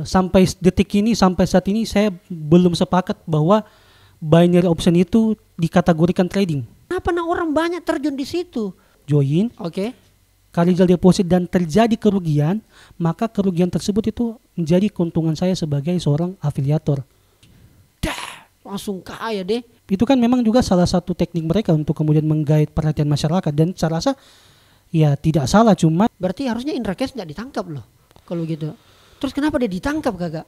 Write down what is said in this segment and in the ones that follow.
sampai detik ini, sampai saat ini saya belum sepakat bahwa binary option itu dikategorikan trading. Kenapa orang banyak terjun di situ? Join, Oke. Carousel deposit dan terjadi kerugian, maka kerugian tersebut itu menjadi keuntungan saya sebagai seorang afiliator. Langsung kaya deh. Itu kan memang juga salah satu teknik mereka untuk kemudian menggait perhatian masyarakat, dan saya rasa ya tidak salah, cuma Berarti harusnya Indra Kents nggak ditangkap loh kalau gitu. Terus kenapa dia ditangkap kagak?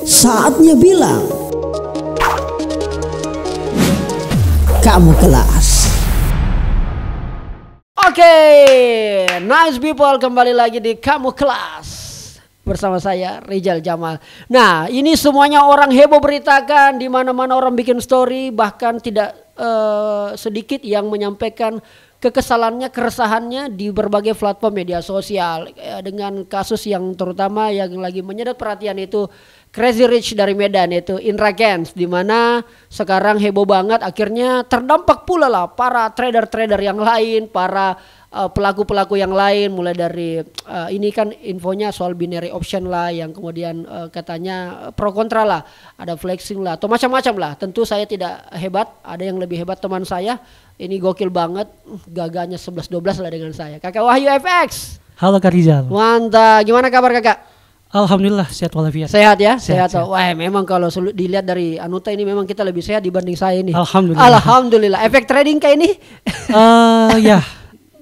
Saatnya bilang kamu kelas. Oke, nice people, kembali lagi di Kamu Kelas bersama saya Rizal Jamal. Nah, ini semuanya orang heboh beritakan, di mana-mana orang bikin story, bahkan tidak sedikit yang menyampaikan kekesalannya, keresahannya di berbagai platform media sosial dengan kasus yang terutama yang lagi menyedot perhatian itu Crazy Rich dari Medan, itu Indra Kents, di mana sekarang heboh banget, akhirnya terdampak pula lah para trader-trader yang lain, para pelaku-pelaku yang lain, mulai dari ini kan infonya soal binary option lah, yang kemudian katanya pro kontra lah, ada flexing lah atau macam-macam lah. Tentu saya tidak hebat, ada yang lebih hebat teman saya. Ini gokil banget, gagahnya 11-12 lah dengan saya. Kakak Wahyu FX. halo Kak Rizal. Mantap, gimana kabar kakak? Alhamdulillah sehat walafiat. Sehat ya, Sehat. Wah, memang kalau dilihat dari Anuta ini memang kita lebih sehat dibanding saya ini. Alhamdulillah. Alhamdulillah. Efek trading kayak ini? Ya,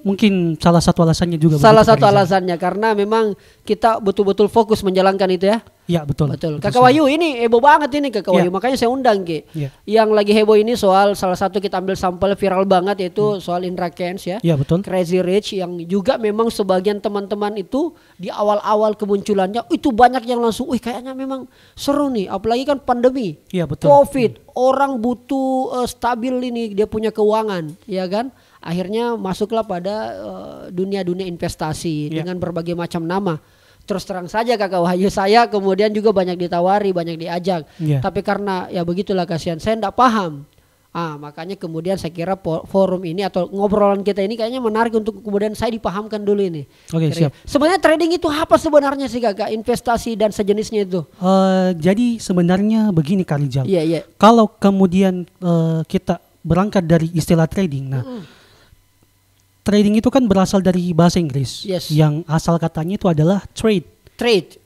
mungkin salah satu alasannya juga. Salah begitu, satu Kak Rizal. alasannya karena memang kita betul-betul fokus menjalankan itu ya. Ya betul. Kakak Wahyu ini heboh banget ini Kakak Wahyu, Ya. makanya saya undang Ki. Ya. Yang lagi heboh ini soal salah satu kita ambil sampel viral banget, yaitu soal Indra Kents ya. Ya betul. Crazy Rich, yang juga memang sebagian teman-teman itu di awal-awal kemunculannya itu banyak yang langsung, wih kayaknya memang seru nih, apalagi kan pandemi, Iya betul. COVID, orang butuh stabil ini dia punya keuangan, ya kan? Akhirnya masuklah pada dunia-dunia investasi dengan berbagai macam nama. Terus terang saja Kakak Wahyu, saya kemudian juga banyak ditawari, banyak diajak. Iya. Tapi karena ya begitulah kasihan, saya enggak paham. Makanya kemudian saya kira forum ini atau ngobrolan kita ini kayaknya menarik untuk kemudian saya dipahamkan dulu ini. Oke, siap. Sebenarnya trading itu apa sebenarnya sih Kakak? Investasi dan sejenisnya itu. Jadi sebenarnya begini Kak Rizal. Iya, iya. Kalau kemudian kita berangkat dari istilah trading, nah trading itu kan berasal dari bahasa Inggris, Yes. yang asal katanya itu adalah trade. Trade,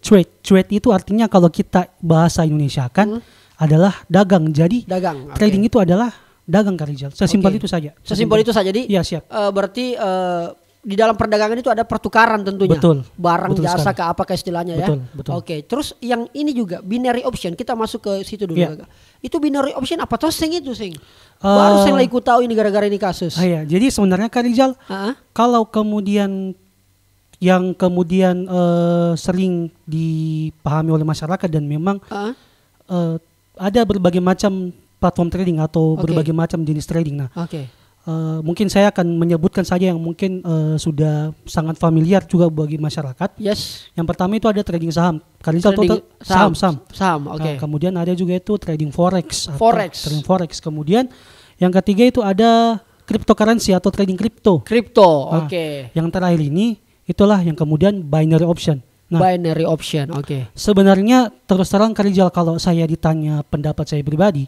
Itu artinya kalau kita bahasa Indonesia kan adalah dagang. Jadi dagang. trading itu adalah dagang Kak Rizal. Sesimpel Oke. itu saja. Sesimpel itu saja. Jadi Iya siap. berarti di dalam perdagangan itu ada pertukaran tentunya. Betul. Barang, Betul jasa, sekali. ke apa ke istilahnya ya. Betul. Oke, terus yang ini juga binary option, kita masuk ke situ dulu Iya. Kakak. Itu binary option apa toh sing itu sing? Baru saya ikut tahu ini gara-gara ini kasus. Ya, jadi sebenarnya Kak Rizal, kalau kemudian yang kemudian sering dipahami oleh masyarakat dan memang ada berbagai macam platform trading atau Oke. berbagai macam jenis trading. Nah, Oke. mungkin saya akan menyebutkan saja yang mungkin sudah sangat familiar juga bagi masyarakat. Yes. Yang pertama itu ada trading saham. Kak Rizal Trading tahu saham. Saham, oke. Nah, kemudian ada juga itu trading forex. Forex. Kemudian yang ketiga itu ada cryptocurrency atau trading kripto. Kripto, Nah, oke. Yang terakhir ini itulah yang kemudian binary option. Nah, Binary option, oke. sebenarnya terus terang Kak Rizal, kalau saya ditanya pendapat saya pribadi,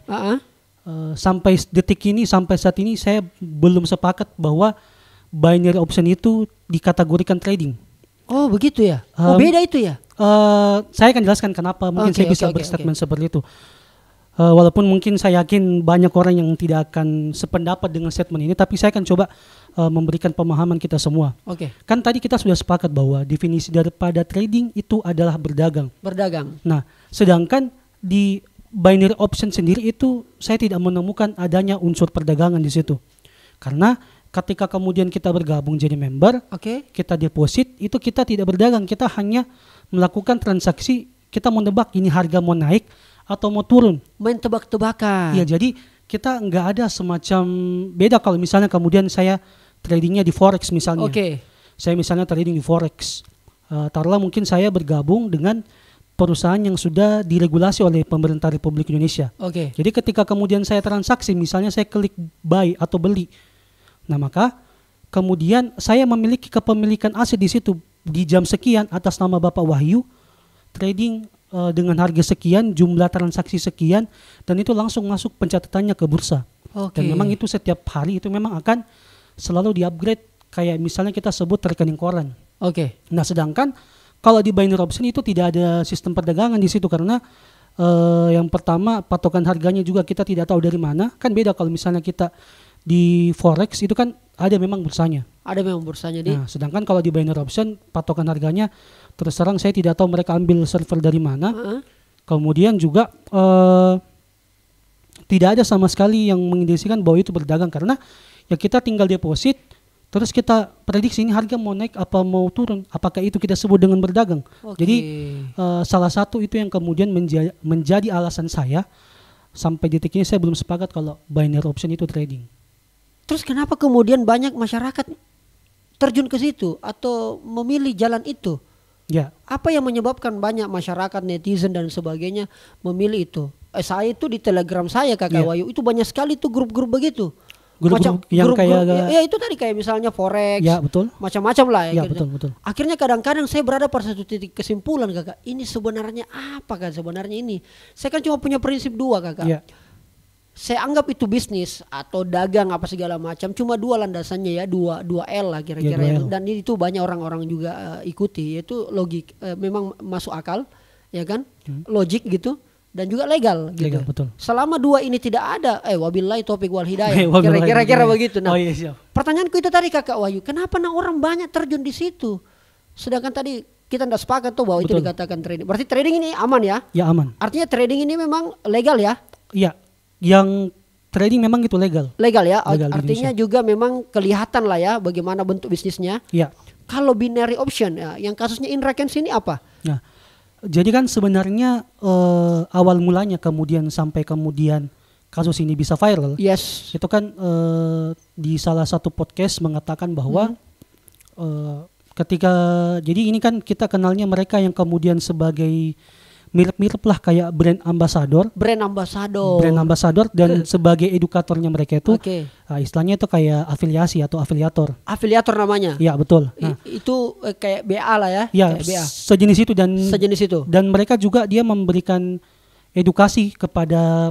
sampai detik ini, sampai saat ini saya belum sepakat bahwa binary option itu dikategorikan trading. Oh begitu ya? Beda itu ya? Saya akan jelaskan kenapa mungkin Oke, saya bisa oke, berstatement seperti itu. Walaupun mungkin saya yakin banyak orang yang tidak akan sependapat dengan statement ini, tapi saya akan coba memberikan pemahaman kita semua. Oke. Kan tadi kita sudah sepakat bahwa definisi daripada trading itu adalah berdagang. Berdagang. Nah, sedangkan di binary option sendiri itu saya tidak menemukan adanya unsur perdagangan di situ. Karena ketika kemudian kita bergabung jadi member, Oke. kita deposit, itu kita tidak berdagang, kita hanya melakukan transaksi, kita mau nebak ini harga mau naik atau mau turun. Main tebak-tebakan. Iya, jadi kita nggak ada semacam beda kalau misalnya kemudian saya tradingnya di forex misalnya. Oke. Saya misalnya trading di forex. Taruhlah mungkin saya bergabung dengan perusahaan yang sudah diregulasi oleh pemerintah Republik Indonesia. Oke. Jadi ketika kemudian saya transaksi, misalnya saya klik buy atau beli, nah maka kemudian saya memiliki kepemilikan aset di situ di jam sekian atas nama Bapak Wahyu, trading dengan harga sekian, jumlah transaksi sekian, dan itu langsung masuk pencatatannya ke bursa. Dan memang itu setiap hari itu memang akan selalu di-upgrade, kayak misalnya kita sebut rekening koran. Nah, sedangkan kalau di binary option itu tidak ada sistem perdagangan di situ, karena yang pertama patokan harganya juga kita tidak tahu dari mana. Kan beda kalau misalnya kita di forex itu kan ada memang bursanya. Nah, sedangkan kalau di binary option patokan harganya terus terang saya tidak tahu mereka ambil server dari mana. Kemudian juga tidak ada sama sekali yang mengindikasikan bahwa itu berdagang, karena ya kita tinggal deposit terus kita prediksi ini harga mau naik apa mau turun, apakah itu kita sebut dengan berdagang. Jadi salah satu itu yang kemudian menjadi alasan saya sampai detik ini saya belum sepakat kalau binary option itu trading. Terus kenapa kemudian banyak masyarakat terjun ke situ atau memilih jalan itu? Ya. Apa yang menyebabkan banyak masyarakat, netizen dan sebagainya memilih itu? Saya itu di Telegram saya Kakak Wahyu itu banyak sekali tuh grup-grup begitu. Grup-grup yang kayak ya itu tadi kayak misalnya forex, ya betul, macam-macam lah ya. Gitu. Betul. Akhirnya kadang-kadang saya berada pada satu titik kesimpulan Kakak, ini sebenarnya apa kan sebenarnya ini? Saya kan cuma punya prinsip dua Kakak. Ya. Saya anggap itu bisnis atau dagang apa segala macam, cuma dua landasannya ya, dua L lah kira-kira ya, dan itu banyak orang-orang juga ikuti, yaitu logik, memang masuk akal ya kan, logik gitu. Dan juga legal gitu. Betul. Selama dua ini tidak ada, wabillahi taufiq wal hidayah. Kira-kira begitu. Nah, pertanyaanku itu tadi Kakak Wahyu, kenapa orang banyak terjun di situ? Sedangkan tadi kita tidak sepakat tuh bahwa itu dikatakan trading. Berarti trading ini aman ya? Ya aman. Artinya trading ini memang legal ya? Iya. Yang trading memang itu legal. Legal ya? Legal, artinya juga memang kelihatan lah ya bagaimana bentuk bisnisnya. Iya. Kalau binary option ya, yang kasusnya Inrakens ini apa? Nah, jadi kan sebenarnya awal mulanya kemudian sampai kemudian kasus ini bisa viral. Yes. Itu kan di salah satu podcast mengatakan bahwa ketika, jadi ini kan kita kenalnya mereka yang kemudian sebagai mirip-mirip lah kayak brand ambassador dan sebagai edukatornya mereka itu istilahnya itu kayak afiliasi atau afiliator namanya. Ya betul. Nah, itu kayak BA lah ya. Ya BA. sejenis itu dan mereka juga dia memberikan edukasi kepada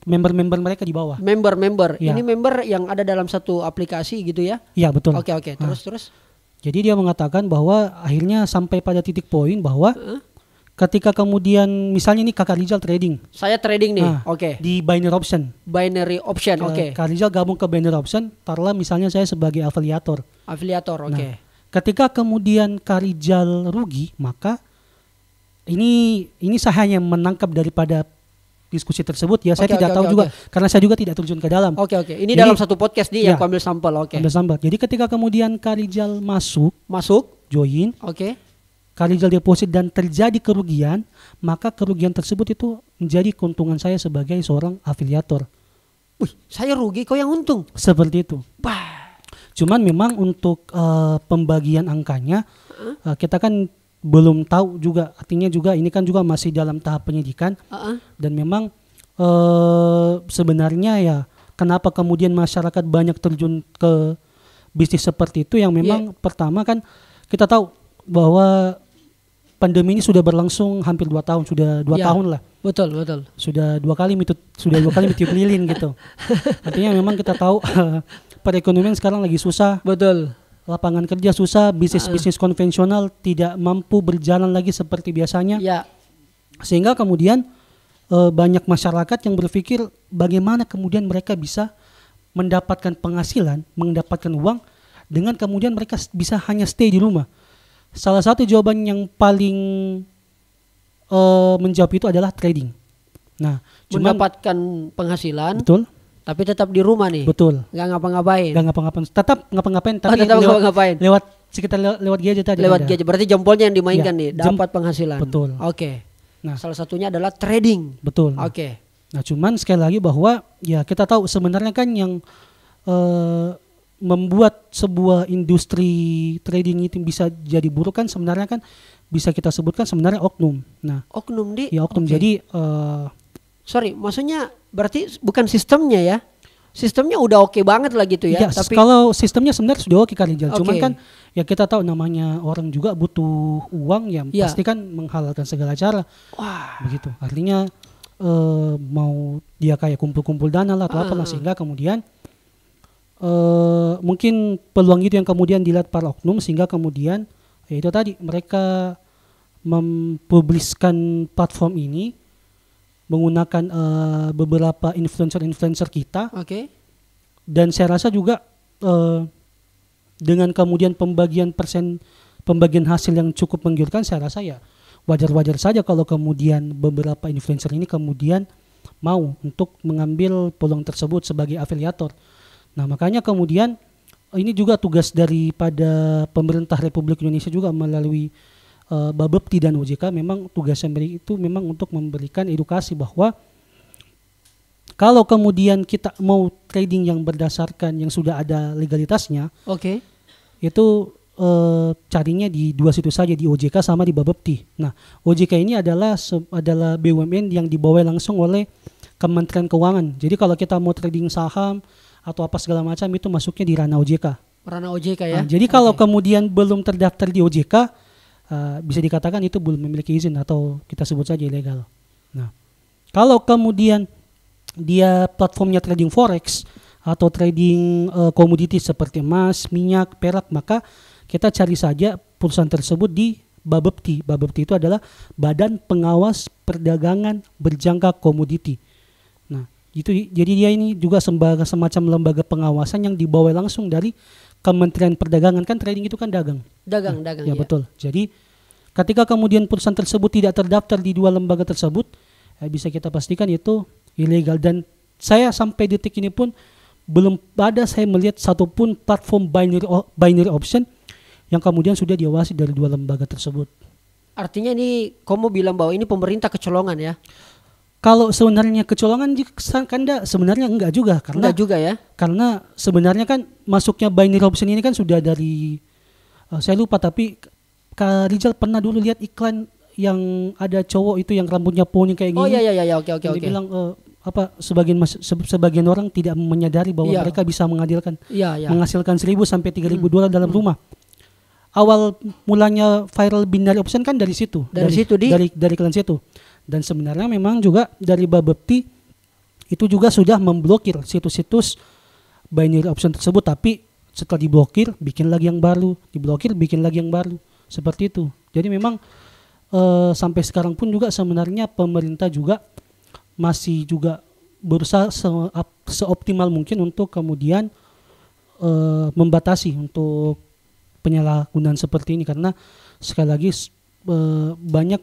member-member mereka di bawah. Member ya. Ini member yang ada dalam satu aplikasi gitu ya. Ya betul. Oke. Terus jadi dia mengatakan bahwa akhirnya sampai pada titik poin bahwa ketika kemudian misalnya ini Kakak Rizal trading. Saya trading nih, di binary option. Oke. Kak Rizal gabung ke binary option, taruhlah misalnya saya sebagai afiliator. Oke. Nah, ketika kemudian Kak Rizal rugi, maka ini saya hanya menangkap daripada diskusi tersebut ya. Saya tidak tahu juga karena saya juga tidak terjun ke dalam. Oke. Ini jadi, dalam satu podcast nih yang ambil sampel. Ambil sampel. Jadi ketika kemudian Kak Rizal masuk, join. Kak Rizal deposit dan terjadi kerugian, maka kerugian tersebut itu menjadi keuntungan saya sebagai seorang afiliator. Saya rugi, kau yang untung. Seperti itu. Cuman memang untuk pembagian angkanya kita kan belum tahu juga. Artinya juga ini kan juga masih dalam tahap penyidikan. Dan memang sebenarnya ya kenapa kemudian masyarakat banyak terjun ke bisnis seperti itu yang memang pertama kan kita tahu bahwa pandemi ini sudah berlangsung hampir 2 tahun, sudah 2 tahun lah. Betul. Sudah dua kali mitiup lilin gitu. Artinya memang kita tahu perekonomian sekarang lagi susah. Betul. Lapangan kerja susah, bisnis konvensional tidak mampu berjalan lagi seperti biasanya. Ya. Sehingga kemudian banyak masyarakat yang berpikir bagaimana kemudian mereka bisa mendapatkan penghasilan, mendapatkan uang dengan kemudian mereka bisa hanya stay di rumah. Salah satu jawaban yang paling menjawab itu adalah trading. Nah, mendapatkan penghasilan. Betul. Tapi tetap di rumah nih. Betul. Gak ngapa-ngapain. Tetap ngapa-ngapain. Tapi tetap ngapa-ngapain. Lewat gadget tadi. Lewat gadget. Berarti jempolnya yang dimainkan nih. Dapat penghasilan. Betul. Oke. Nah, salah satunya adalah trading. Betul. Oke. Nah, cuman sekali lagi bahwa ya kita tahu sebenarnya kan yang membuat sebuah industri trading itu bisa jadi buruk kan sebenarnya kan bisa kita sebutkan sebenarnya oknum. Nah, oknum ya oknum. Jadi sorry, maksudnya berarti bukan sistemnya ya? sistemnya udah oke banget lah gitu ya. Ya, tapi kalau sistemnya sebenarnya sudah oke Kak Rijal. Cuman kan ya kita tahu namanya orang juga butuh uang ya, pasti kan menghalalkan segala cara. Wah. Begitu. Artinya mau dia kayak kumpul-kumpul dana lah atau apalah, sehingga kemudian mungkin peluang itu yang kemudian dilihat para oknum, sehingga kemudian ya itu tadi mereka mempubliskan platform ini menggunakan beberapa influencer kita. Dan saya rasa juga dengan kemudian pembagian hasil yang cukup menggiurkan, saya rasa ya wajar-wajar saja kalau kemudian beberapa influencer ini kemudian mau untuk mengambil peluang tersebut sebagai afiliator. Nah, makanya kemudian ini juga tugas daripada pemerintah Republik Indonesia juga melalui Bapepti dan OJK, memang tugasnya itu memang untuk memberikan edukasi bahwa kalau kemudian kita mau trading yang berdasarkan yang sudah ada legalitasnya, itu carinya di dua situs saja, di OJK sama di Bapepti. Nah, OJK ini adalah BUMN yang dibawa langsung oleh Kementerian Keuangan. Jadi kalau kita mau trading saham atau apa segala macam itu masuknya di ranah OJK. Ranah OJK ya. Nah, jadi kalau kemudian belum terdaftar di OJK, bisa dikatakan itu belum memiliki izin atau kita sebut saja ilegal. Nah, kalau kemudian dia platformnya trading forex atau trading komoditi seperti emas, minyak, perak, maka kita cari saja perusahaan tersebut di Bapepti. Bapepti itu adalah Badan Pengawas Perdagangan Berjangka Komoditi. Nah, itu jadi dia ini juga semacam lembaga pengawasan yang dibawa langsung dari Kementerian Perdagangan. Kan trading itu kan dagang. Dagang ya. Betul. Jadi ketika kemudian perusahaan tersebut tidak terdaftar di dua lembaga tersebut, bisa kita pastikan itu ilegal. Dan saya sampai detik ini pun belum ada saya melihat satupun platform binary option yang kemudian sudah diawasi dari dua lembaga tersebut. Artinya ini kamu bilang bahwa ini pemerintah kecolongan ya? Kalau sebenarnya kecolongan sebenarnya enggak juga, karena enggak juga ya? Karena sebenarnya kan masuknya binary option ini kan sudah dari saya lupa, tapi Kak Rijal pernah dulu lihat iklan yang ada cowok itu yang rambutnya poni kayak gini. Oh iya oke. Dia bilang sebagian orang tidak menyadari bahwa mereka bisa menghasilkan 1.000 sampai 3.000 dolar dalam rumah. Awal mulanya viral binary option kan dari situ. Dari iklan situ. Dan sebenarnya memang juga dari Bapepti itu juga sudah memblokir situs-situs binary option tersebut, tapi setelah diblokir bikin lagi yang baru, diblokir bikin lagi yang baru. Seperti itu. Jadi memang sampai sekarang pun juga sebenarnya pemerintah juga masih juga berusaha seoptimal mungkin untuk kemudian membatasi untuk penyalahgunaan seperti ini, karena sekali lagi banyak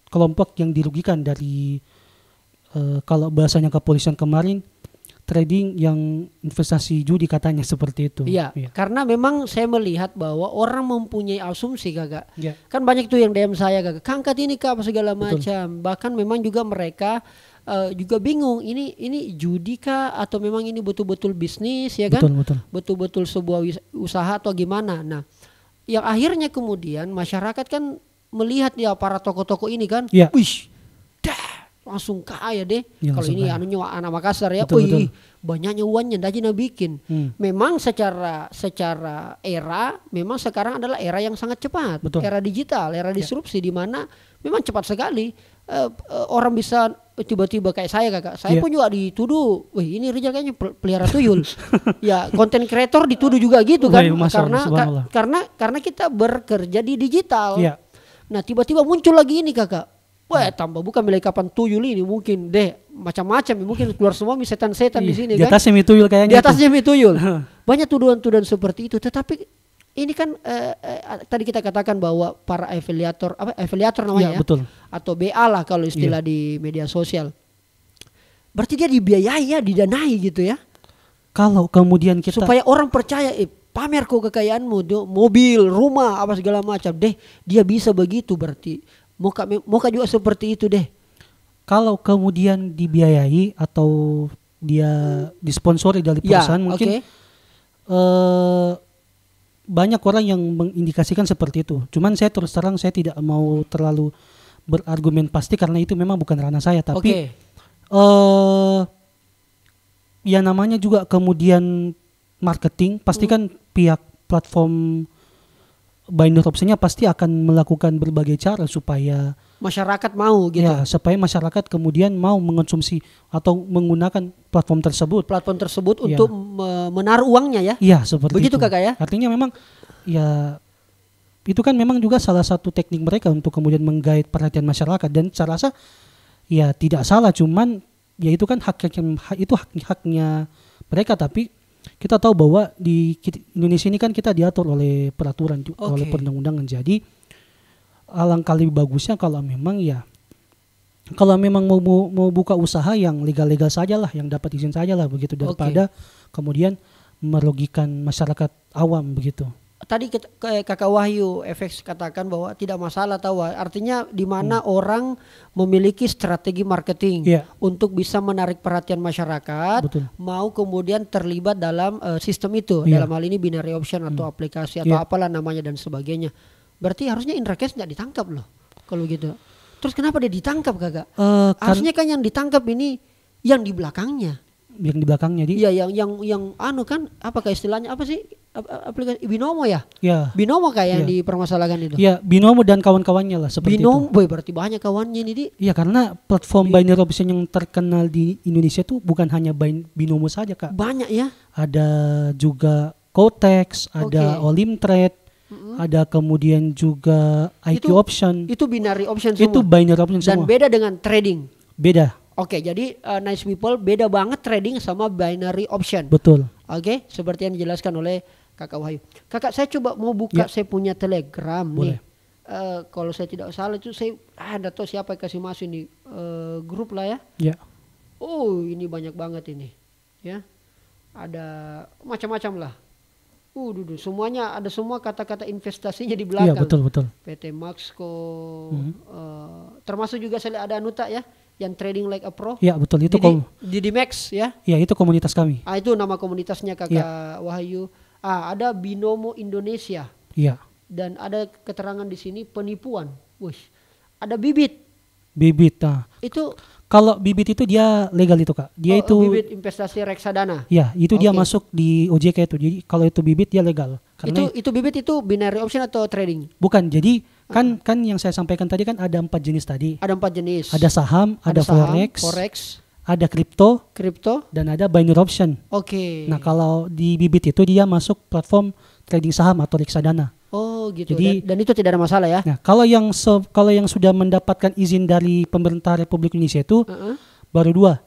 kelompok yang dirugikan dari kalau bahasanya kepolisian kemarin, trading yang investasi judi katanya seperti itu. Iya. Karena memang saya melihat bahwa orang mempunyai asumsi Kakak. Kan banyak tuh yang DM saya Kakak, angkat ini Kak apa segala macam. Bahkan memang juga mereka juga bingung, ini judi kah atau memang ini betul-betul bisnis ya kan? Betul-betul sebuah usaha atau gimana. Nah, yang akhirnya kemudian masyarakat kan melihat ya para toko-toko ini kan, wih, langsung kaya deh. Kalau ini anunya anak Makassar ya, wih, banyaknya uangnya dajina bikin. Memang secara era, memang sekarang adalah era yang sangat cepat. Era digital, era disrupsi di mana memang cepat sekali. Orang bisa tiba-tiba kayak saya Kakak, saya pun juga dituduh, wih ini Rijal kayaknya pelihara tuyul. Ya konten kreator dituduh juga gitu kan, karena kita bekerja di digital. Nah tiba-tiba muncul lagi ini Kakak, wah tambah bukan mulai kapan tuyul ini, mungkin deh macam-macam, mungkin keluar semua setan-setan di sini kan. Di atasnya mie tuyul kayaknya. Di atasnya mie tuyul. Banyak tuduhan-tuduhan seperti itu, tetapi ini kan tadi kita katakan bahwa para afiliator namanya betul. Atau BA lah kalau istilah di media sosial. Berarti dia dibiayai ya, didanai gitu ya. Kalau kemudian kita supaya orang percaya, pamer kok kekayaanmu, mobil, rumah, apa segala macam deh, dia bisa begitu berarti. Moka juga seperti itu deh. Kalau kemudian dibiayai atau dia disponsori dari perusahaan mungkin banyak orang yang mengindikasikan seperti itu. Cuman saya terus terang saya tidak mau terlalu berargumen pasti karena itu memang bukan ranah saya. Tapi ya namanya juga kemudian marketing, pasti kan pihak platform binary optionnya pasti akan melakukan berbagai cara supaya masyarakat mau gitu. Ya, supaya masyarakat kemudian mau mengonsumsi atau menggunakan platform tersebut. Platform tersebut untuk menaruh uangnya ya. Iya, seperti begitu itu. Kakak ya. Artinya memang ya itu kan memang juga salah satu teknik mereka untuk kemudian menggait perhatian masyarakat, dan saya rasa ya tidak salah, cuman ya itu kan haknya mereka, tapi kita tahu bahwa di Indonesia ini kan kita diatur oleh peraturan, oleh perundang-undangan. Jadi alangkah lebih bagusnya kalau memang mau buka usaha yang legal-legal sajalah, yang dapat izin sajalah begitu, daripada kemudian merugikan masyarakat awam begitu. Tadi Kakak Wahyu FX katakan bahwa tidak masalah tahu, artinya di mana orang memiliki strategi marketing untuk bisa menarik perhatian masyarakat. Betul. Mau kemudian terlibat dalam sistem itu, dalam hal ini binary option atau aplikasi atau apalah namanya dan sebagainya. Berarti harusnya Indra Kents nggak ditangkap loh kalau gitu. Terus kenapa dia ditangkap Kakak? Harusnya kan yang ditangkap ini yang di belakangnya. Yang di belakangnya Iya, yang anu kan, apakah istilahnya apa sih, aplikasi Binomo ya? Ya. Binomo kayak yang dipermasalahkan itu. Ya, Binomo dan kawan-kawannya lah seperti Binomo, itu. Berarti banyak kawannya ini Iya, karena platform binary option yang terkenal di Indonesia tuh bukan hanya Binomo saja Kak. Banyak ya. Ada juga Kotex, ada Olimtrade, ada kemudian juga IQ Option. Itu binary option semua. Itu binary option Dan semua. beda dengan trading. Beda. Oke, jadi nice people beda banget trading sama binary option. Betul. Oke, seperti yang dijelaskan oleh Kakak Wahyu. Kakak, saya coba mau buka saya punya Telegram. Boleh. Nih. Kalau saya tidak salah itu saya ada tahu siapa yang kasih masuk ini grup lah ya. Ya. Oh, ini banyak banget ini. Ya. Ada macam-macam lah. Semuanya ada, semua kata-kata investasinya di belakang. Iya, betul. PT Maxco, termasuk juga saya ada Anuta ya, yang trading like a pro. Iya, betul, itu Didi Max ya. Iya, itu komunitas kami. Itu nama komunitasnya Kakak Wahyu. Ada Binomo Indonesia. Iya. Dan ada keterangan di sini penipuan. Wih, ada Bibit. Itu kalau Bibit itu dia legal itu Kak. Dia itu Bibit investasi reksadana. Ya, itu dia masuk di OJK itu. Jadi kalau itu Bibit dia legal. Karena itu Bibit itu binary option atau trading? Bukan. Jadi kan yang saya sampaikan tadi kan ada 4 jenis tadi. Ada 4 jenis. Ada saham, ada forex, ada kripto, dan ada binary option. Nah, kalau di Bibit itu dia masuk platform trading saham atau reksadana. Oh gitu. Jadi, dan itu tidak ada masalah ya. Nah, kalau yang sudah mendapatkan izin dari pemerintah Republik Indonesia itu baru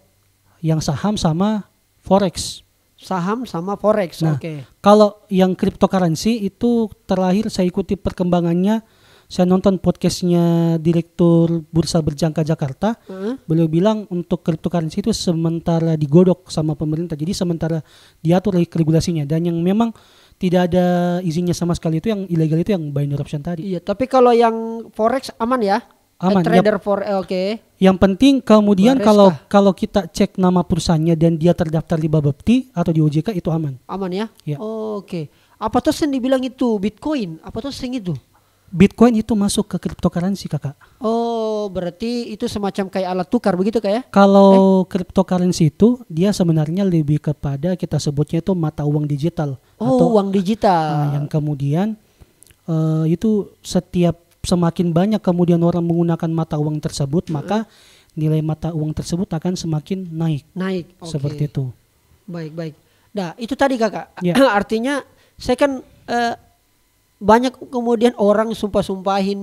2, yang saham sama forex. Saham sama forex. Nah, kalau yang cryptocurrency itu terakhir saya ikuti perkembangannya, saya nonton podcastnya Direktur Bursa Berjangka Jakarta. Beliau bilang untuk cryptocurrency itu sementara digodok sama pemerintah, jadi sementara diatur regulasinya, dan yang memang tidak ada izinnya sama sekali itu yang ilegal itu yang binary option tadi. Iya, tapi kalau yang forex aman ya? Aman. Trader Yang penting kemudian kalau kita cek nama perusahaannya dan dia terdaftar di Bapepti atau di OJK itu aman. Aman ya? Ya. Apa tuh yang dibilang itu Bitcoin? Apa tuh yang itu? Bitcoin itu masuk ke cryptocurrency Kakak. Oh, berarti itu semacam kayak alat tukar begitu kayak? Kalau cryptocurrency itu dia sebenarnya lebih kepada kita sebutnya itu mata uang digital. Atau uang digital. Yang kemudian itu semakin banyak kemudian orang menggunakan mata uang tersebut, maka nilai mata uang tersebut akan semakin naik. Seperti itu. Baik. Nah, itu tadi Kakak. Ya. Artinya saya kan banyak kemudian orang sumpah-sumpahin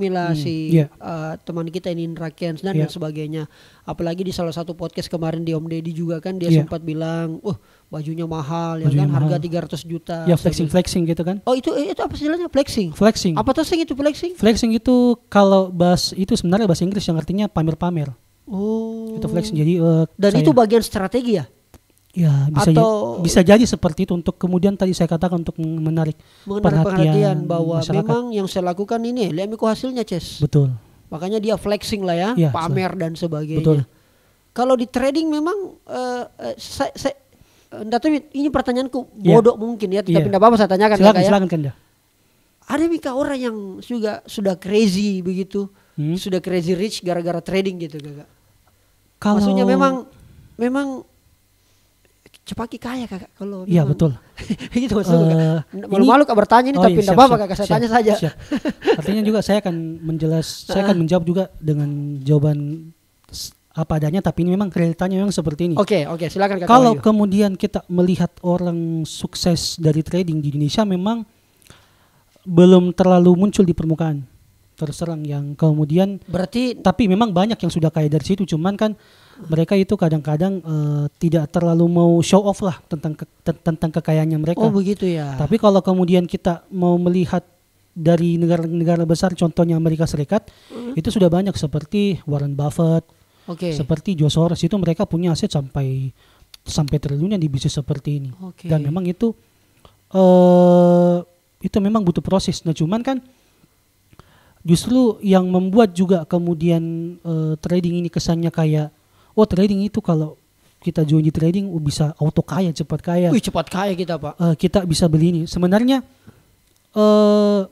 teman kita ini Indra Kents dan sebagainya. Apalagi di salah satu podcast kemarin di Om Deddy juga kan dia sempat bilang, bajunya mahal ya kan, harga 300 juta. Ya, flexing gitu kan. Oh, itu apa istilahnya flexing? Apa tuh itu flexing? Flexing itu kalau itu sebenarnya bahasa Inggris yang artinya pamer-pamer. Oh. Itu flexing. Jadi dan itu bagian strategi ya? Ya, bisa jadi seperti itu untuk kemudian tadi saya katakan untuk menarik perhatian bahwa masyarakat. Memang yang saya lakukan ini lihat hasilnya Ces. Betul. Makanya dia flexing lah ya, pamer dan sebagainya. Betul. Kalau di trading memang ini pertanyaanku bodoh mungkin ya, tapi tidak apa-apa saya tanyakan. Silakan Kanda. Ada Mika orang yang sudah crazy begitu, sudah crazy rich gara-gara trading gitu Kakak. Maksudnya memang Cepaki kaya kakak kalau. Iya betul. Itu maksudnya. Malu-malu kak bertanya ini, tapi tidak apa-apa kakak, saya tanya saja. Siap. Artinya juga saya akan saya akan menjawab juga dengan jawaban apa adanya, tapi ini memang realitanya memang seperti ini. Oke, silakan kakak. Kalau kemudian kita melihat orang sukses dari trading di Indonesia memang belum terlalu muncul di permukaan. Terus terang yang kemudian berarti, tapi memang banyak yang sudah kaya dari situ, cuman kan mereka itu kadang-kadang tidak terlalu mau show off lah tentang kekayaannya mereka. Oh begitu ya. Tapi kalau kemudian kita mau melihat dari negara-negara besar, contohnya Amerika Serikat, itu sudah banyak seperti Warren Buffett, seperti George Soros, itu mereka punya aset sampai triliunan di bisnis seperti ini. Dan memang itu memang butuh proses. Nah cuman kan justru yang membuat juga kemudian trading ini kesannya kayak, oh trading itu kalau kita join di trading bisa auto kaya, cepat kaya. Wih cepat kaya kita pak. Kita bisa beli ini. Sebenarnya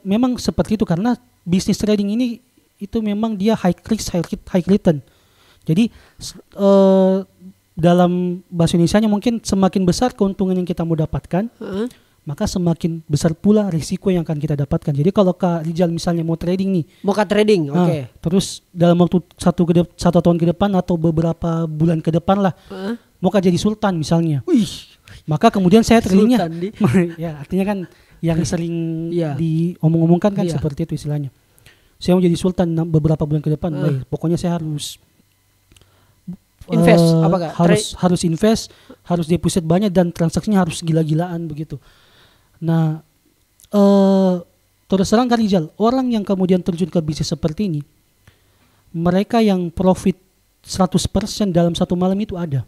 memang seperti itu karena bisnis trading ini itu memang dia high risk high return. Jadi dalam bahasa Indonesianya mungkin semakin besar keuntungan yang kita mau dapatkan, maka semakin besar pula risiko yang akan kita dapatkan. Jadi kalau Kak Rijal misalnya mau trading nih, terus dalam waktu satu tahun ke depan atau beberapa bulan ke depan lah, mau Kak jadi sultan misalnya, maka kemudian saya tradingnya, ya artinya kan yang sering diomong-omongkan kan seperti itu istilahnya. Saya mau jadi sultan beberapa bulan ke depan, pokoknya saya harus invest, harus invest, harus deposit banyak dan transaksinya harus gila-gilaan begitu. Nah, terus terang Kak Rijal, orang yang kemudian terjun ke bisnis seperti ini, mereka yang profit 100% dalam satu malam itu ada.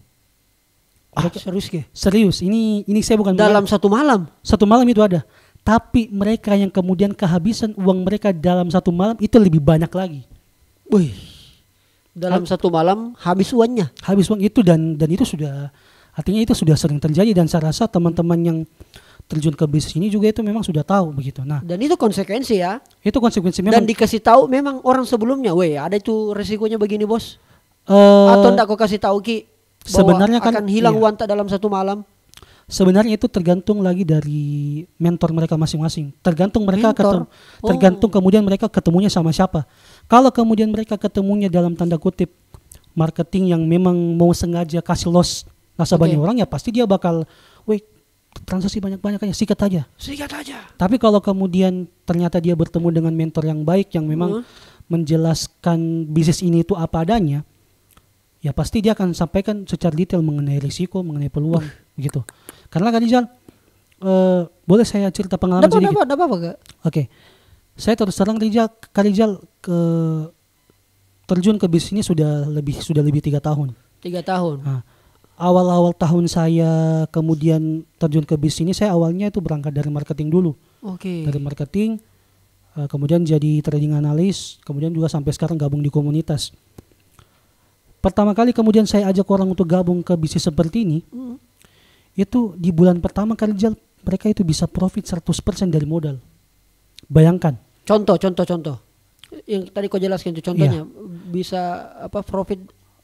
Serius ke? Serius, ini saya bukan dalam satu malam? Satu malam itu ada. Tapi mereka yang kemudian kehabisan uang mereka dalam satu malam itu lebih banyak lagi. Wih, dalam satu malam habis uangnya? Habis uang itu dan itu sudah, artinya itu sudah sering terjadi dan saya rasa teman-teman yang terjun ke bisnis ini juga itu memang sudah tahu begitu. Nah, dan itu konsekuensi ya. Itu konsekuensi memang. Dan dikasih tahu memang orang sebelumnya, ada itu resikonya begini bos. Atau enggak kau kasih tahu Ki sebenarnya kan akan hilang uang tak dalam satu malam. Sebenarnya itu tergantung lagi dari mentor mereka masing-masing. Tergantung mereka tergantung kemudian mereka ketemunya sama siapa. Kalau kemudian mereka ketemunya dalam tanda kutip marketing yang memang mau sengaja kasih loss nasabahnya orang, ya pasti dia bakal transaksi banyak-banyak aja, sikat aja. Tapi kalau kemudian ternyata dia bertemu dengan mentor yang baik yang memang menjelaskan bisnis ini itu apa adanya, ya pasti dia akan sampaikan secara detail mengenai risiko, mengenai peluang gitu. Karena Kak Rijal, boleh saya cerita pengalaman sedikit? Dapat Kak. Oke. Saya terus terang Kak Rijal terjun ke bisnis ini sudah lebih 3 tahun. 3 tahun. Nah, awal-awal tahun saya kemudian terjun ke bisnis ini, saya awalnya itu berangkat dari marketing dulu. Dari marketing, kemudian jadi trading analis, kemudian juga sampai sekarang gabung di komunitas. Pertama kali kemudian saya ajak orang untuk gabung ke bisnis seperti ini, itu di bulan pertama Kak Rijal, mereka itu bisa profit 100% dari modal. Bayangkan. Contoh. Yang tadi kau jelaskan itu contohnya, bisa profit.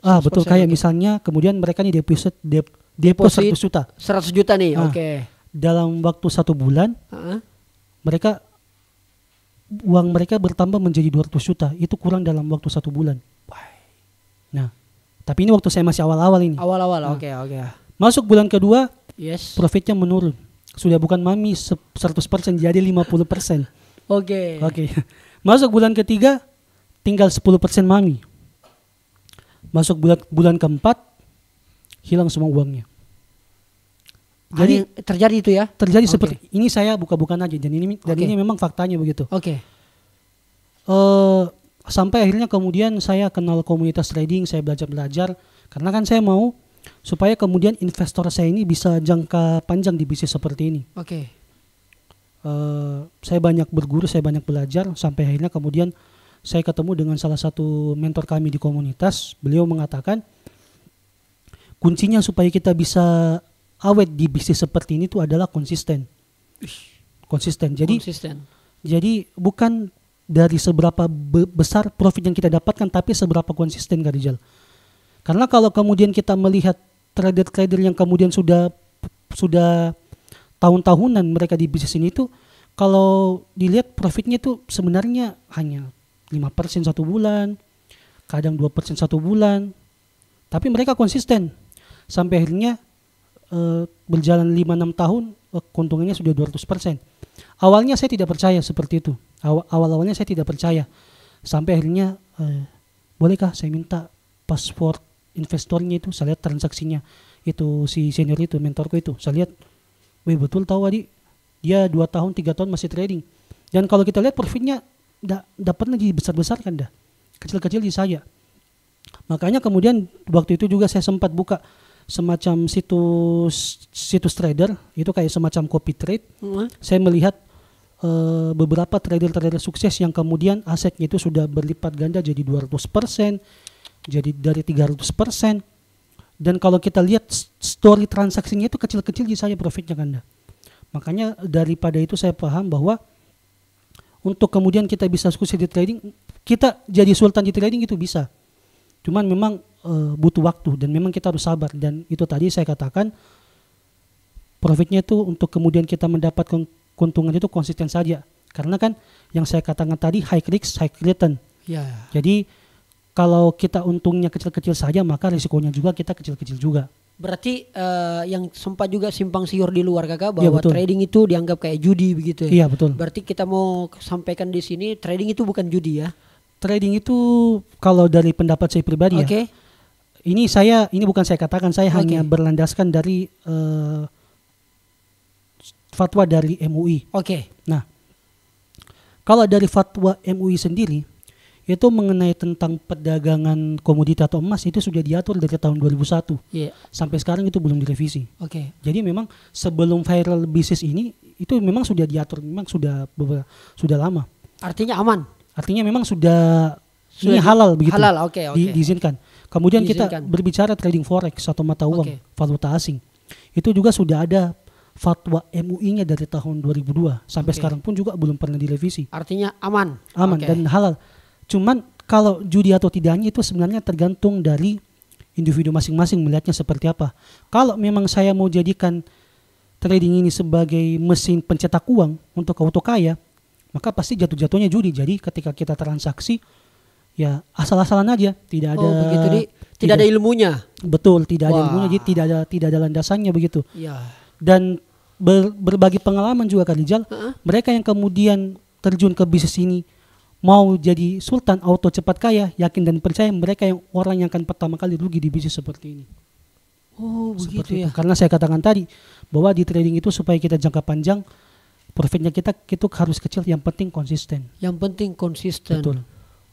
Betul, kayak misalnya kemudian mereka nih deposit 100 juta. 100 juta nih, Dalam waktu 1 bulan, uang mereka bertambah menjadi 200 juta. Itu kurang dalam waktu 1 bulan. Nah, tapi ini waktu saya masih awal-awal ini. Oke. Masuk bulan kedua, profitnya menurun. Sudah bukan mami 100%, jadi 50%. Oke. Masuk bulan ketiga, tinggal 10% mami. Masuk bulan keempat, hilang semua uangnya. Jadi terjadi itu ya? Terjadi seperti ini, saya buka-bukaan aja dan ini memang faktanya begitu. Sampai akhirnya kemudian saya kenal komunitas trading, saya belajar karena kan saya mau supaya kemudian investor saya ini bisa jangka panjang di bisnis seperti ini. Saya banyak berguru, saya banyak belajar sampai akhirnya kemudian saya ketemu dengan salah satu mentor kami di komunitas. Beliau mengatakan kuncinya supaya kita bisa awet di bisnis seperti ini itu adalah konsisten. Jadi bukan dari seberapa besar profit yang kita dapatkan, tapi seberapa konsisten Kak Rijal. Karena kalau kemudian kita melihat trader-trader yang kemudian sudah sudah tahun-tahunan mereka di bisnis ini tuh, kalau dilihat profitnya tuh sebenarnya hanya 5% satu bulan, kadang 2% satu bulan. Tapi mereka konsisten sampai akhirnya berjalan 5-6 tahun keuntungannya sudah 200%. Awalnya saya tidak percaya seperti itu. Awal-awalnya saya tidak percaya. Sampai akhirnya bolehkah saya minta password investornya itu, saya lihat transaksinya. Itu si senior itu, mentorku itu. Saya lihat, wih betul tahu Adi, dia 2 tahun, 3 tahun masih trading. Dan kalau kita lihat profitnya tidak pernah dibesar-besarkan dah. Kecil-kecil di saya. Makanya kemudian waktu itu juga saya sempat buka semacam situs trader, itu kayak semacam copy trade. Saya melihat beberapa trader-trader sukses yang kemudian asetnya itu sudah berlipat ganda jadi 200%, jadi dari 300%. Dan kalau kita lihat story transaksinya itu kecil-kecil di saya profitnya kan. Makanya daripada itu saya paham bahwa untuk kemudian kita bisa sukses di trading, kita jadi sultan di trading itu bisa. Cuman memang butuh waktu dan memang kita harus sabar. Dan itu tadi saya katakan profitnya itu untuk kemudian kita mendapatkan keuntungan itu konsisten saja. Karena kan yang saya katakan tadi high risk, high return. Ya. Jadi kalau kita untungnya kecil-kecil saja, maka risikonya juga kita kecil-kecil juga. Berarti yang sempat juga simpang siur di luar kakak Ya, bahwa betul. trading itu dianggap kayak judi begitu ya. Iya betul. Berarti kita mau sampaikan di sini trading itu bukan judi ya. Trading itu kalau dari pendapat saya pribadi Oke. ya. Ini bukan saya katakan, saya hanya Oke. berlandaskan dari fatwa dari MUI. Oke. Nah, kalau dari fatwa MUI sendiri itu mengenai tentang perdagangan komoditi atau emas itu sudah diatur dari tahun 2001. Iya. Sampai sekarang itu belum direvisi. Oke. Jadi memang sebelum viral bisnis ini itu memang sudah diatur, memang sudah lama. Artinya aman. Artinya memang sudah ini halal begitu. Halal, oke. Diizinkan. Kemudian Diizinkan. kita berbicara trading forex atau mata uang, Oke. valuta asing. Itu juga sudah ada fatwa MUI-nya dari tahun 2002 sampai Oke. sekarang pun juga belum pernah direvisi. Artinya aman. Aman Oke. dan halal. Cuman kalau judi atau tidaknya itu sebenarnya tergantung dari individu masing-masing melihatnya seperti apa. Kalau memang saya mau jadikan trading ini sebagai mesin pencetak uang untuk auto kaya, maka pasti jatuh-jatuhnya judi. Jadi ketika kita transaksi ya asal-asalan aja, tidak ada begitu tidak ada ilmunya. Betul, tidak ada Wah. ilmunya, jadi tidak ada landasannya begitu. Iya. Dan berbagi pengalaman juga Kak Rijal, mereka yang kemudian terjun ke bisnis ini mau jadi sultan auto cepat kaya, yakin dan percaya mereka yang orang yang akan pertama kali rugi di bisnis seperti ini. Oh begitu Seperti ya. itu. Karena saya katakan tadi bahwa di trading itu supaya kita jangka panjang, profitnya kita itu harus kecil, yang penting konsisten. Yang penting konsisten. Betul.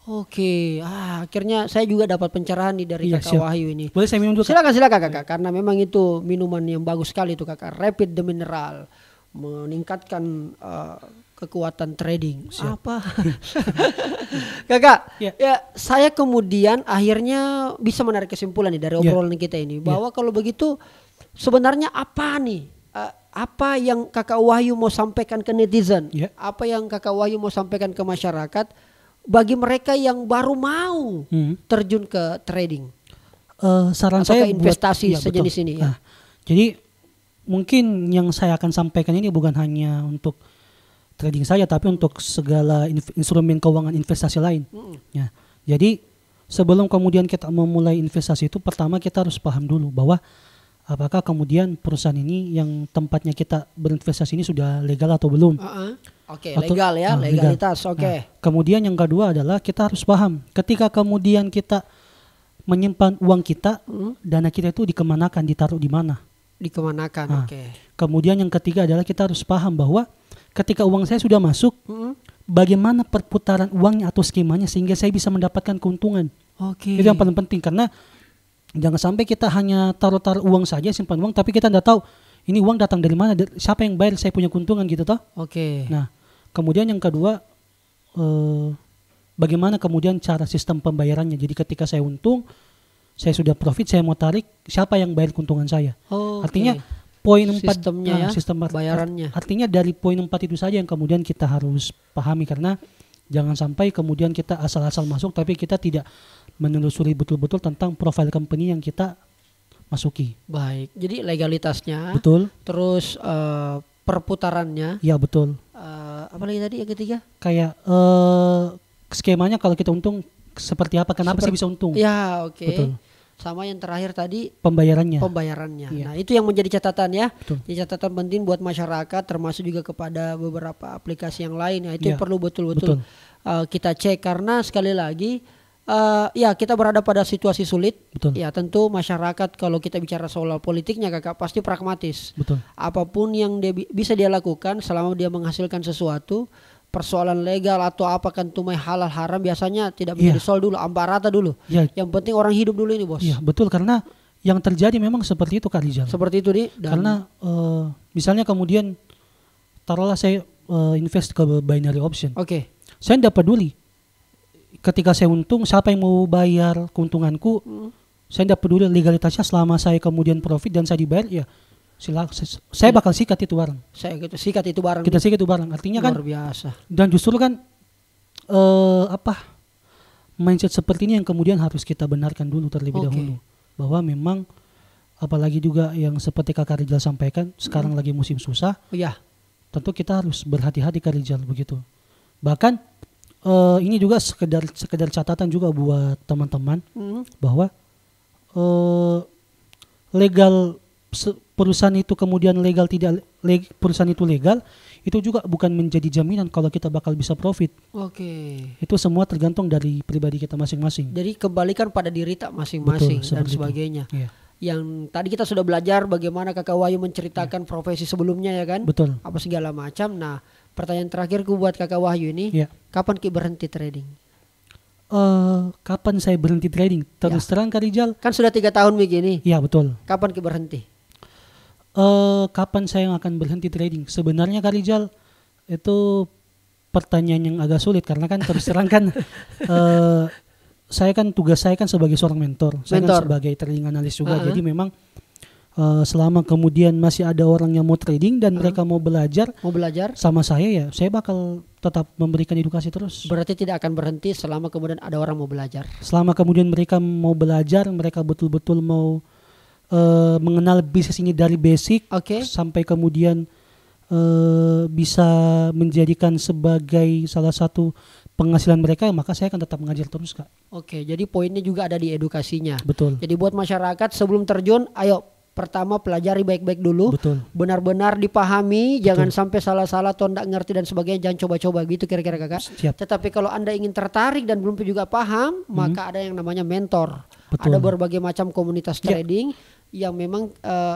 Oke. Akhirnya saya juga dapat pencerahan nih dari Iya, kakak siap. Wahyu ini. Boleh saya minum dulu? Kak? Silakan kakak, karena memang itu minuman yang bagus sekali itu kakak. Rapid the Mineral, meningkatkan kekuatan trading. Siap. Apa? Kakak, Ya. ya saya kemudian akhirnya bisa menarik kesimpulan nih dari Ya. obrolan kita ini bahwa kalau begitu sebenarnya apa nih? Apa yang kakak Wahyu mau sampaikan ke netizen? Ya. Apa yang kakak Wahyu mau sampaikan ke masyarakat bagi mereka yang baru mau terjun ke trading? Saran Atau saya ke investasi buat, sejenis betul. ini ya. Nah, jadi mungkin yang saya akan sampaikan ini bukan hanya untuk trading saja, tapi untuk segala instrumen keuangan investasi lain. Ya, jadi sebelum kemudian kita memulai investasi itu, pertama kita harus paham dulu bahwa apakah kemudian perusahaan ini yang tempatnya kita berinvestasi ini sudah legal atau belum. Oke, legal ya, legal. legalitas. Oke. Nah, kemudian yang kedua adalah kita harus paham ketika kemudian kita menyimpan uang kita, dana kita itu dikemanakan, ditaruh di mana. Dikemanakan. Nah, Oke. Kemudian yang ketiga adalah kita harus paham bahwa ketika uang saya sudah masuk, bagaimana perputaran uangnya atau skemanya sehingga saya bisa mendapatkan keuntungan. Oke. Itu yang paling penting, karena jangan sampai kita hanya taruh uang saja, simpan uang, tapi kita tidak tahu ini uang datang dari mana, siapa yang bayar saya punya keuntungan gitu toh. Oke. Nah, kemudian yang kedua, bagaimana kemudian cara sistem pembayarannya. Jadi ketika saya untung, saya sudah profit, saya mau tarik, siapa yang bayar keuntungan saya. Oke. Artinya poin 4 Sistemnya ya, sistem bayarannya. Artinya dari poin 4 itu saja yang kemudian kita harus pahami, karena jangan sampai kemudian kita asal-asal masuk tapi kita tidak menelusuri betul-betul tentang profil company yang kita masuki. Baik. Jadi legalitasnya. Betul. Terus perputarannya. Ya betul. Apa lagi tadi yang ketiga? Kayak skemanya kalau kita untung seperti apa? Kenapa sih bisa untung? Ya oke. Betul. Sama yang terakhir tadi Pembayarannya. Iya. Nah itu yang menjadi catatan ya. Betul. Jadi catatan penting buat masyarakat, termasuk juga kepada beberapa aplikasi yang lain. Ya, itu Ya. perlu betul-betul kita cek karena sekali lagi. Ya kita berada pada situasi sulit. Betul. Ya tentu masyarakat kalau kita bicara soal politiknya kakak pasti pragmatis. Betul. Apapun yang bisa dia lakukan selama dia menghasilkan sesuatu, persoalan legal atau apa kan tumai halal haram biasanya tidak menjadi soal dulu, ambarata dulu. Ya. Yang penting orang hidup dulu ini bos. Iya betul, karena yang terjadi memang seperti itu Kak Rizal. Seperti itu nih. Karena misalnya kemudian taruhlah saya invest ke binary option. Oke. Saya tidak peduli. Ketika saya untung, siapa yang mau bayar keuntunganku? Saya tidak peduli legalitasnya selama saya kemudian profit dan saya dibayar, ya saya bakal sikat itu barang. Sikat itu barang. Kita sikat itu barang. Artinya luar kan biasa. Dan justru kan mindset seperti ini yang kemudian harus kita benarkan dulu terlebih dahulu, bahwa memang apalagi juga yang seperti Kakak Rizal sampaikan sekarang lagi musim susah. Iya. Tentu kita harus berhati-hati Kak Rizal begitu. Bahkan ini juga sekedar catatan juga buat teman-teman bahwa legal perusahaan itu kemudian legal tidak perusahaan itu legal itu juga bukan menjadi jaminan kalau kita bakal bisa profit. Oke. Itu semua tergantung dari pribadi kita masing-masing. Jadi kembalikan pada diri tak masing-masing dan sebagainya. Iya. Yang tadi kita sudah belajar bagaimana Kakak Wahyu menceritakan profesi sebelumnya ya kan? Betul. Apa segala macam. Nah, pertanyaan terakhirku buat Kakak Wahyu ini, kapan Ki berhenti trading? Kapan saya berhenti trading? Terus terang Kak Rizal. Kan sudah 3 tahun begini. Iya betul. Kapan Ki berhenti? Kapan saya akan berhenti trading? Sebenarnya Kak Rizal itu pertanyaan yang agak sulit karena kan terus terang kan tugas saya kan sebagai seorang mentor. Saya kan sebagai trading analis juga. Jadi memang selama kemudian masih ada orang yang mau trading dan mereka mau belajar sama saya, ya saya bakal tetap memberikan edukasi terus. Berarti tidak akan berhenti selama kemudian ada orang mau belajar. Selama kemudian mereka mau belajar, mereka betul-betul mau mengenal bisnis ini dari basic sampai kemudian bisa menjadikan sebagai salah satu penghasilan mereka, maka saya akan tetap mengajar terus Kak. Oke, jadi poinnya juga ada di edukasinya. Betul. Jadi buat masyarakat sebelum terjun, ayo pertama pelajari baik-baik dulu. Betul. Benar-benar dipahami, jangan sampai salah-salah atau tidak ngerti dan sebagainya, jangan coba-coba gitu kira-kira Kakak. Siap. Tetapi kalau Anda ingin tertarik dan belum juga paham, maka ada yang namanya mentor. Betul. Ada berbagai macam komunitas trading yang memang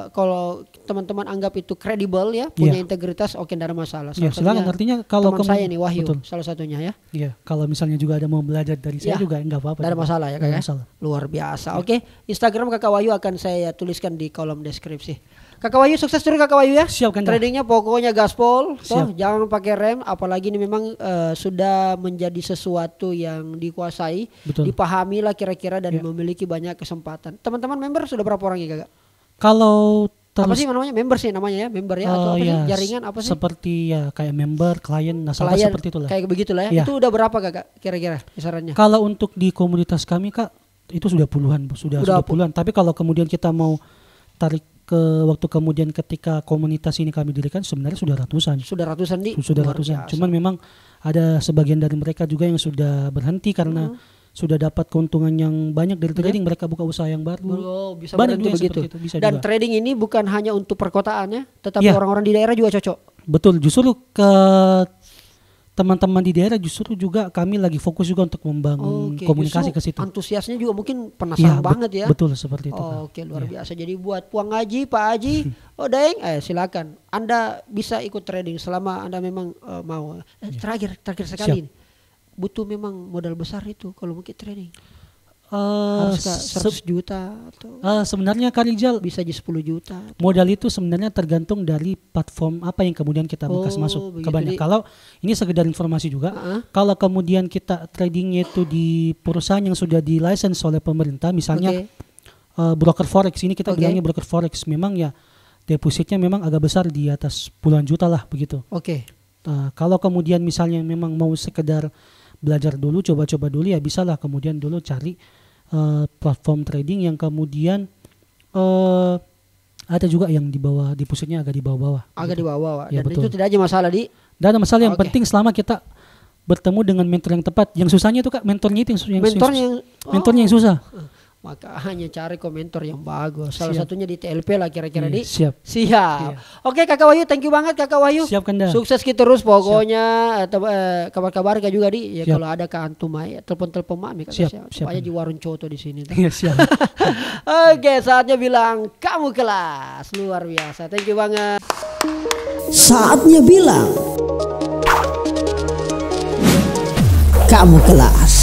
kalau teman-teman anggap itu kredibel ya, punya integritas, oke, tidak ada masalah. Silakan, artinya kalau teman saya nih Wahyu, salah satunya ya. Iya, kalau misalnya juga ada mau belajar dari saya juga enggak apa-apa. Tidak ada masalah ya Kak. Luar biasa. Oke, Instagram Kakak Wahyu akan saya tuliskan di kolom deskripsi. Kakak Wahyu sukses terus Kakak Wahyu ya. Siap kan. Tradingnya pokoknya gaspol, jangan pakai rem, apalagi ini memang sudah menjadi sesuatu yang dikuasai, dipahami lah kira-kira dan memiliki banyak kesempatan. Teman-teman member sudah berapa orang ya Kakak? Kalau apa sih namanya? Member sih namanya ya, member ya atau apa sih? Jaringan apa sih? Seperti ya kayak member, klien, nasabah seperti itulah. Kayak begitulah ya. Itu udah berapa Kakak kira-kira kisarannya? Kalau untuk di komunitas kami Kak, itu sudah puluhan, sudah puluhan. Tapi kalau kemudian kita mau tarik ke waktu kemudian ketika komunitas ini kami dirikan, sebenarnya sudah ratusan. Sudah ratusan nih. Sudah ratusan. Cuman memang ada sebagian dari mereka juga yang sudah berhenti karena sudah dapat keuntungan yang banyak dari trading, mereka buka usaha yang baru. Bisa berhenti begitu. Dan trading ini bukan hanya untuk perkotaan ya, tetapi orang-orang di daerah juga cocok. Betul, justru ke teman-teman di daerah justru juga kami lagi fokus juga untuk membangun komunikasi ke situ. Antusiasnya juga mungkin penasaran banget ya. Betul seperti itu. Oke, luar biasa. Jadi buat Puang Haji, Pak Haji, Deng, silakan. Anda bisa ikut trading selama Anda memang mau. Terakhir sekali ini. Butuh memang modal besar itu kalau mungkin trading. Harus 100 juta atau sebenarnya Kak Rizal bisa aja 10 juta. Modal itu sebenarnya tergantung dari platform apa yang kemudian kita bekas masuk ke banyak. Kalau ini sekedar informasi juga, kalau kemudian kita tradingnya itu di perusahaan yang sudah di license oleh pemerintah, misalnya broker forex, ini kita bilangnya broker forex, memang ya depositnya memang agak besar di atas puluhan juta lah begitu. Kalau kemudian misalnya memang mau sekedar belajar dulu, coba-coba dulu, ya bisalah kemudian dulu cari platform trading yang kemudian ada juga yang di bawah, di pusatnya agak di bawah-bawah. Agak gitu. di bawah. Ya, Dan betul. itu tidak aja masalah di. Tidak ada masalah, yang penting selama kita bertemu dengan mentor yang tepat. Yang susahnya itu Kak, mentornya itu mentornya yang susah. Maka hanya cari komentar yang bagus. Salah satunya di TLP lah kira-kira di. Siap. Iya. Oke Kakak Wahyu, thank you banget Kakak Wahyu. Siap Kanda. Sukses kita terus pokoknya. Kabar-kabar juga di. Ya Siap. kalau ada ke antum aja telepon-telepon mami Siap. supaya di warung coto di sini. Iya, siap. Oke, saatnya bilang kamu kelas. Luar biasa. Thank you banget. Saatnya bilang kamu kelas.